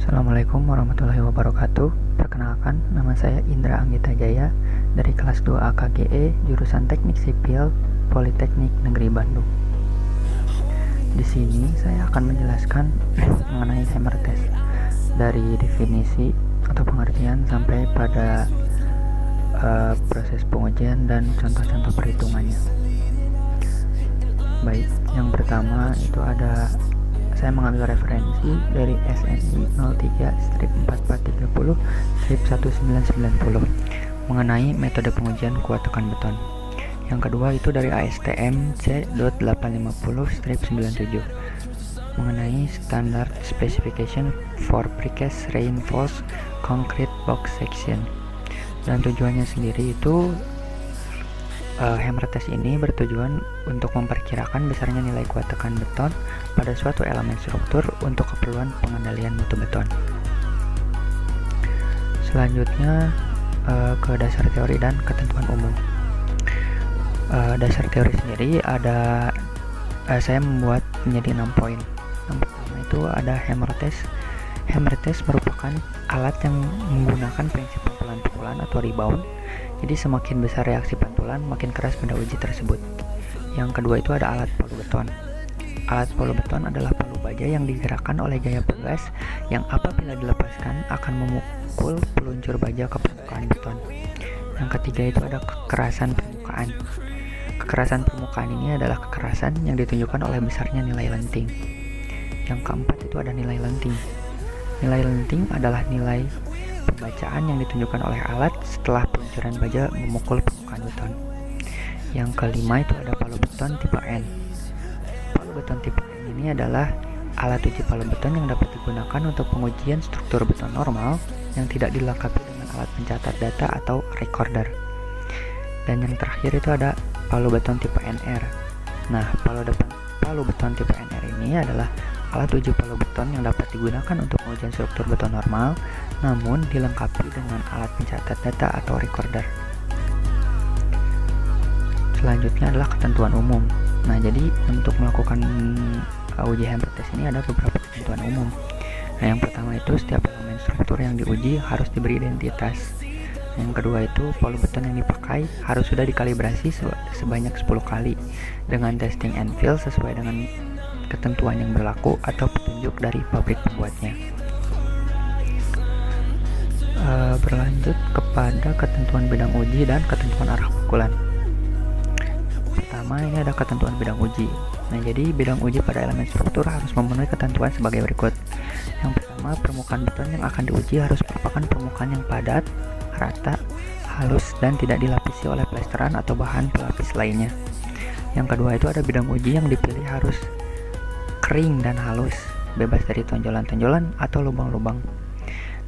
Assalamualaikum warahmatullahi wabarakatuh. Perkenalkan, nama saya Indra Anggita Jaya dari kelas 2 AKGE jurusan Teknik Sipil Politeknik Negeri Bandung. Di sini saya akan menjelaskan mengenai hammer test dari definisi atau pengertian sampai pada proses pengujian dan contoh-contoh perhitungannya. Baik, yang pertama itu ada saya mengambil referensi dari SNI 03-4430-1990 mengenai metode pengujian kuat tekan beton. Yang kedua itu dari ASTM C.850-97 mengenai Standard Specification for Precast Reinforced Concrete Box Section. Dan tujuannya sendiri itu hammer test ini bertujuan untuk memperkirakan besarnya nilai kuat tekan beton pada suatu elemen struktur untuk keperluan pengendalian mutu beton. Selanjutnya ke dasar teori dan ketentuan umum. Dasar teori sendiri ada saya membuat menjadi 6 poin. Yang pertama itu ada hammer test. Hammer test merupakan alat yang menggunakan prinsip pukulan atau rebound. Jadi semakin besar reaksi pantulan, makin keras benda uji tersebut. Yang kedua itu ada alat palu beton. Alat palu beton adalah palu baja yang digerakkan oleh gaya pegas yang apabila dilepaskan akan memukul peluncur baja ke permukaan beton. Yang ketiga itu ada kekerasan permukaan. Kekerasan permukaan ini adalah kekerasan yang ditunjukkan oleh besarnya nilai lenting. Yang keempat itu ada nilai lenting. Nilai lenting adalah nilai pembacaan yang ditunjukkan oleh alat setelah peluncuran baja memukul permukaan beton. Yang kelima itu ada palu beton tipe N. Palu beton tipe N ini adalah alat uji palu beton yang dapat digunakan untuk pengujian struktur beton normal yang tidak dilengkapi dengan alat pencatat data atau recorder. Dan yang terakhir itu ada palu beton tipe NR. Nah, palu beton tipe NR ini adalah alat uji palu beton yang dapat digunakan untuk pengujian struktur beton normal, namun dilengkapi dengan alat pencatat data atau recorder. Selanjutnya adalah ketentuan umum. Nah, jadi untuk melakukan uji hammer test ini ada beberapa ketentuan umum. Nah, yang pertama itu setiap elemen struktur yang diuji harus diberi identitas. Yang kedua itu palu beton yang dipakai harus sudah dikalibrasi sebanyak 10 kali dengan testing and fill sesuai dengan ketentuan yang berlaku atau petunjuk dari pabrik pembuatnya. Berlanjut kepada ketentuan bidang uji dan ketentuan arah pukulan. Pertama, ini ada ketentuan bidang uji. Nah, jadi bidang uji pada elemen struktur harus memenuhi ketentuan sebagai berikut. Yang pertama, permukaan beton yang akan diuji harus merupakan permukaan yang padat, rata, halus, dan tidak dilapisi oleh plesteran atau bahan pelapis lainnya. Yang kedua itu ada bidang uji yang dipilih harus kering dan halus, bebas dari tonjolan-tonjolan atau lubang-lubang.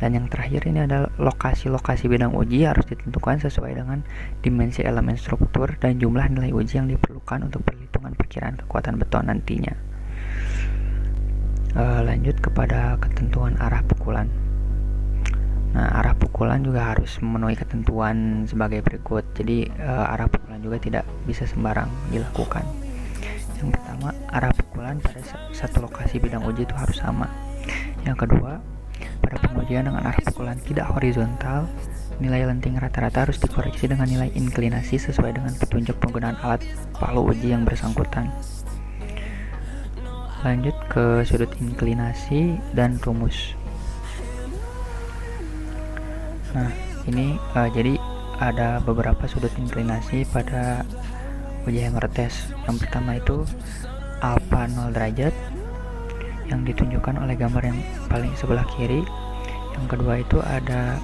Dan yang terakhir ini adalah lokasi-lokasi bidang uji harus ditentukan sesuai dengan dimensi elemen struktur dan jumlah nilai uji yang diperlukan untuk perhitungan perkiraan kekuatan beton nantinya. Lanjut kepada ketentuan arah pukulan. Nah, arah pukulan juga harus memenuhi ketentuan sebagai berikut. Jadi arah pukulan juga tidak bisa sembarang dilakukan. Yang pertama, arah pukulan pada satu lokasi bidang uji itu harus sama. Yang kedua, pada pengujian dengan arah pukulan tidak horizontal, nilai lenting rata-rata harus dikoreksi dengan nilai inklinasi sesuai dengan petunjuk penggunaan alat palu uji yang bersangkutan. Lanjut ke sudut inklinasi dan rumus. Nah, ini jadi ada beberapa sudut inklinasi pada uji hammer test. Yang pertama itu alpha 0 derajat yang ditunjukkan oleh gambar yang paling sebelah kiri. Yang kedua itu ada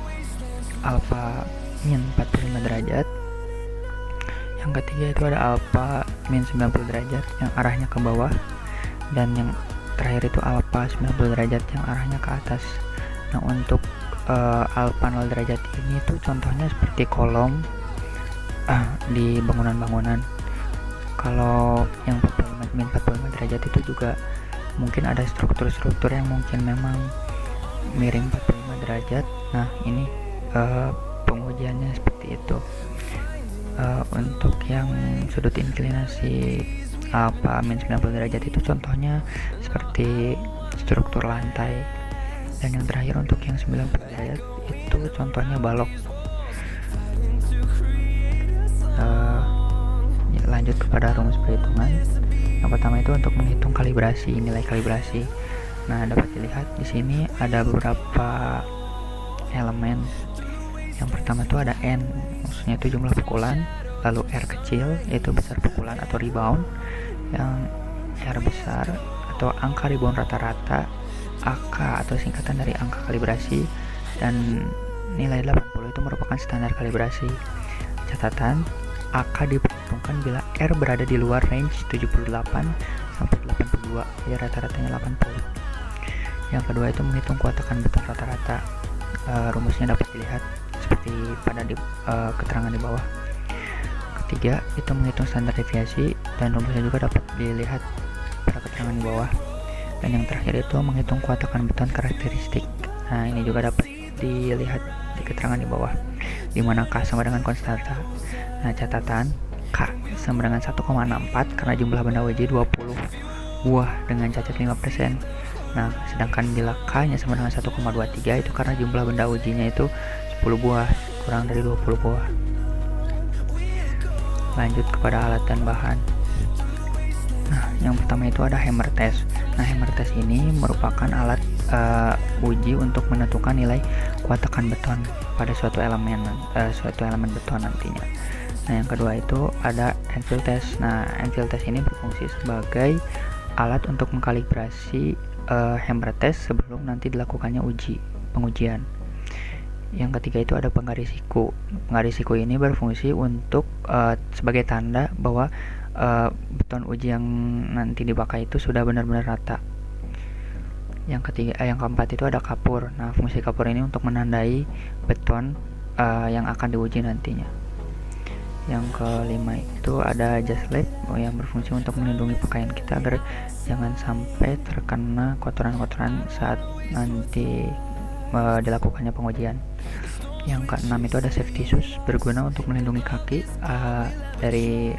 alpha min 45 derajat. Yang ketiga itu ada alpha min 90 derajat yang arahnya ke bawah. Dan yang terakhir itu alpha 90 derajat yang arahnya ke atas. Nah, untuk alpha 0 derajat ini tuh contohnya seperti kolom di bangunan-bangunan. Kalau yang 45 derajat itu juga mungkin ada struktur-struktur yang mungkin memang miring 45 derajat. Nah, ini pengujiannya seperti itu. Untuk yang sudut inklinasi alpha min 90 derajat itu contohnya seperti struktur lantai Dan yang terakhir untuk yang 90 derajat itu contohnya balok. Lanjut kepada rumus perhitungan. Yang pertama itu untuk menghitung kalibrasi, nilai kalibrasi. Nah, dapat dilihat di sini ada beberapa elemen. Yang pertama itu ada N, maksudnya itu jumlah pukulan, lalu R kecil yaitu besar pukulan atau rebound, yang R besar atau angka rebound rata-rata, AK atau singkatan dari angka kalibrasi, dan nilai 80 itu merupakan standar kalibrasi. Catatan, AK diperhitungkan bila R berada di luar range 78 sampai 82, ya rata-ratanya 80. Yang kedua itu menghitung kuatakan beton rata-rata. Rumusnya dapat dilihat seperti pada keterangan di bawah. Ketiga itu menghitung standar deviasi, dan rumusnya juga dapat dilihat pada keterangan di bawah. Dan yang terakhir itu menghitung kuatakan beton karakteristik. Nah, ini juga dapat dilihat di keterangan di bawah, di mana K sama dengan konstanta. Nah, catatan, K sama dengan 1,64 karena jumlah benda uji 20 buah dengan cacat 5%. Nah, sedangkan bila K-nya sama dengan 1,23 itu karena jumlah benda ujinya itu 10 buah, kurang dari 20 buah. Lanjut kepada alat dan bahan. Nah, yang pertama itu ada hammer test. Nah, hammer test ini merupakan alat uji untuk menentukan nilai kuatakan beton pada suatu elemen beton nantinya. Nah, yang kedua itu ada anvil test. Nah, anvil test ini berfungsi sebagai alat untuk mengkalibrasi hammer test sebelum nanti dilakukannya pengujian. Yang ketiga itu ada penggaris siku. Penggaris siku ini berfungsi untuk sebagai tanda bahwa beton uji yang nanti dipakai itu sudah benar-benar rata. Yang keempat itu ada kapur. Nah, fungsi kapur ini untuk menandai beton yang akan diuji nantinya. Yang kelima itu ada jas lab yang berfungsi untuk melindungi pakaian kita agar jangan sampai terkena kotoran-kotoran saat nanti dilakukannya pengujian. Yang keenam itu ada safety shoes, berguna untuk melindungi kaki dari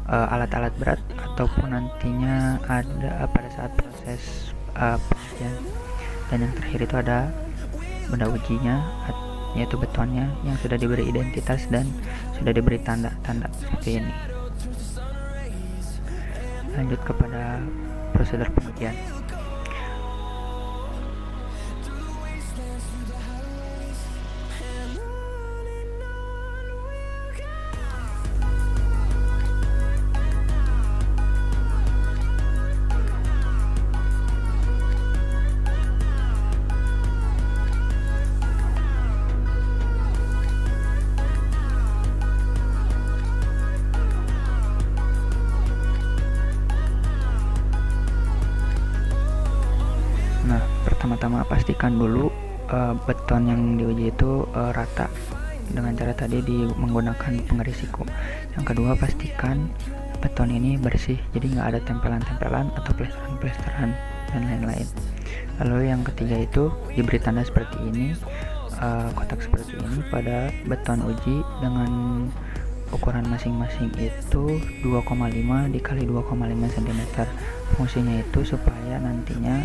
alat-alat berat ataupun nantinya ada pada saat proses pengujian. Dan yang terakhir itu ada benda ujinya, yaitu betonnya yang sudah diberi identitas dan sudah diberi tanda-tanda seperti ini. Lanjut kepada prosedur pengujian. Pertama-tama pastikan dulu beton yang diuji itu rata dengan cara tadi menggunakan penggaris siku. Yang kedua, pastikan beton ini bersih, jadi nggak ada tempelan-tempelan atau plesteran-plesteran dan lain-lain. Lalu yang ketiga itu diberi tanda seperti ini, kotak seperti ini pada beton uji dengan ukuran masing-masing itu 2,5 dikali 2,5 cm. Fungsinya itu supaya nantinya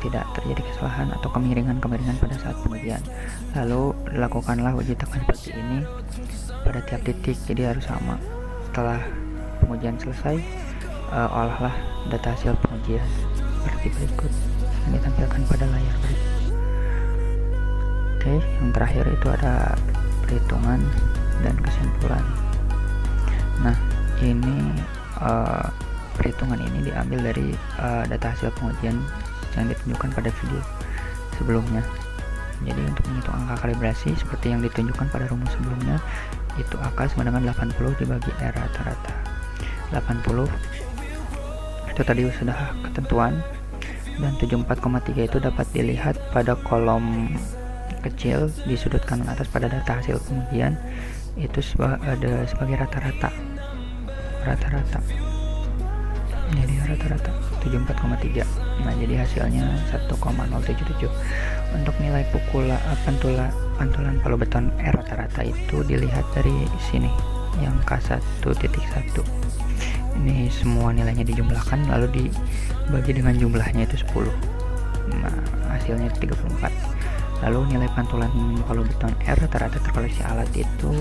tidak terjadi kesalahan atau kemiringan pada saat pengujian. Lalu lakukanlah uji tekan seperti ini pada tiap titik, jadi harus sama. Setelah pengujian selesai, olahlah data hasil pengujian seperti berikut yang ditampilkan pada layar berikut. Oke, yang terakhir itu ada perhitungan dan kesimpulan. Nah, ini perhitungan ini diambil dari data hasil pengujian yang ditunjukkan pada video sebelumnya. Jadi untuk menghitung angka kalibrasi seperti yang ditunjukkan pada rumus sebelumnya, itu AK sama dengan 80 dibagi R rata-rata. 80 itu tadi sudah ketentuan, dan 74,3 itu dapat dilihat pada kolom kecil di sudut kanan atas pada data hasil pengujian. Itu ada sebagai rata-rata, jadi rata-rata 74,3. Nah, jadi hasilnya 1,077. Untuk nilai pantulan palu beton R rata-rata itu dilihat dari sini, yang K1.1. Ini semua nilainya dijumlahkan lalu dibagi dengan jumlahnya itu 10. Nah, hasilnya 34. Lalu nilai pantulan palu beton R rata-rata terkoleksi alat itu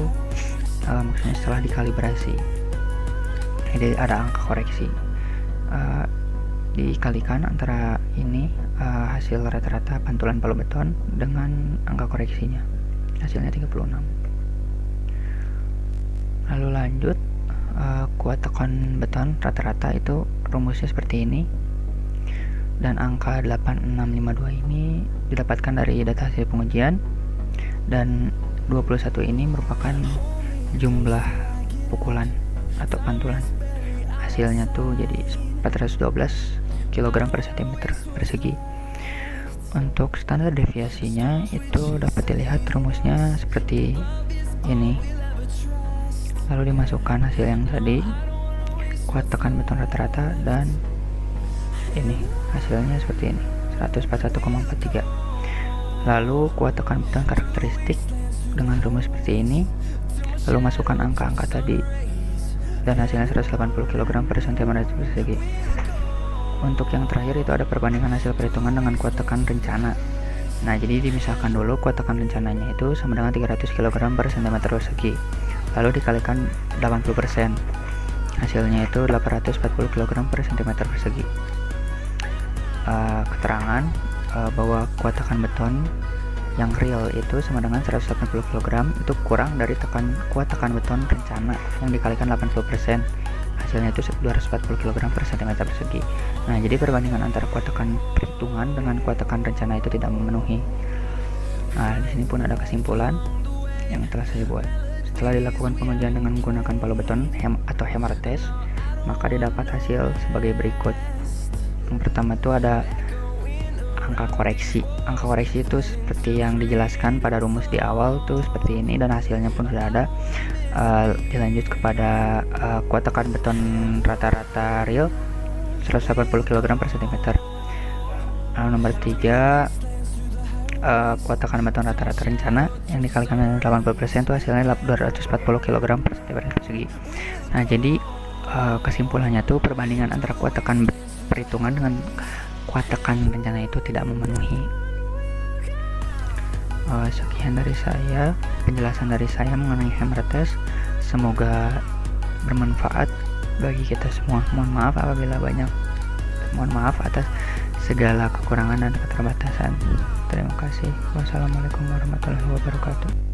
maksudnya setelah dikalibrasi. Jadi ada angka koreksi. Dikalikan antara ini hasil rata-rata pantulan palu beton dengan angka koreksinya. Hasilnya 36. Lalu lanjut, kuat tekan beton rata-rata itu rumusnya seperti ini. Dan angka 8652 ini didapatkan dari data hasil pengujian, dan 21 ini merupakan jumlah pukulan atau pantulan. Hasilnya tuh jadi 412 kg per cm persegi. Untuk standar deviasinya itu dapat dilihat rumusnya seperti ini. Lalu dimasukkan hasil yang tadi, kuat tekan beton rata-rata, dan ini hasilnya seperti ini, 141,43. Lalu kuat tekan beton karakteristik dengan rumus seperti ini. Lalu masukkan angka-angka tadi, dan hasilnya 180 kg per cm persegi. Untuk yang terakhir itu ada perbandingan hasil perhitungan dengan kuat tekan rencana. Nah, jadi dimisahkan dulu, kuat tekan rencananya itu sama dengan 300 kg per cm persegi. Lalu dikalikan 80%. Hasilnya itu 840 kg per cm persegi. Keterangan bahwa kuat tekan beton yang real itu sama dengan 180 kg itu kurang dari kuat tekan beton rencana yang dikalikan 80%. Hasilnya itu 240 kg per cm persegi. Nah, jadi perbandingan antara kuat tekan perhitungan dengan kuat tekan rencana itu tidak memenuhi. Nah, di sini pun ada kesimpulan yang telah saya buat. Setelah dilakukan pengujian dengan menggunakan palu beton atau hammer test, maka didapat hasil sebagai berikut. Yang pertama itu ada angka koreksi. Angka koreksi itu seperti yang dijelaskan pada rumus di awal tuh seperti ini, dan hasilnya pun sudah ada. Dilanjut kepada kuat tekan beton rata-rata real 180 kg per cm. Lalu nomor 3, kuat tekan beton rata-rata rencana yang dikalikan dengan 80% itu hasilnya 240 kg per cm persegi. Nah, jadi kesimpulannya tuh perbandingan antara kuat tekan perhitungan dengan kuat tekan rencana itu tidak memenuhi. Sekian dari saya, penjelasan dari saya mengenai hammer test. Semoga bermanfaat bagi kita semua. Mohon maaf atas segala kekurangan dan keterbatasan. Terima kasih. Wassalamualaikum warahmatullahi wabarakatuh.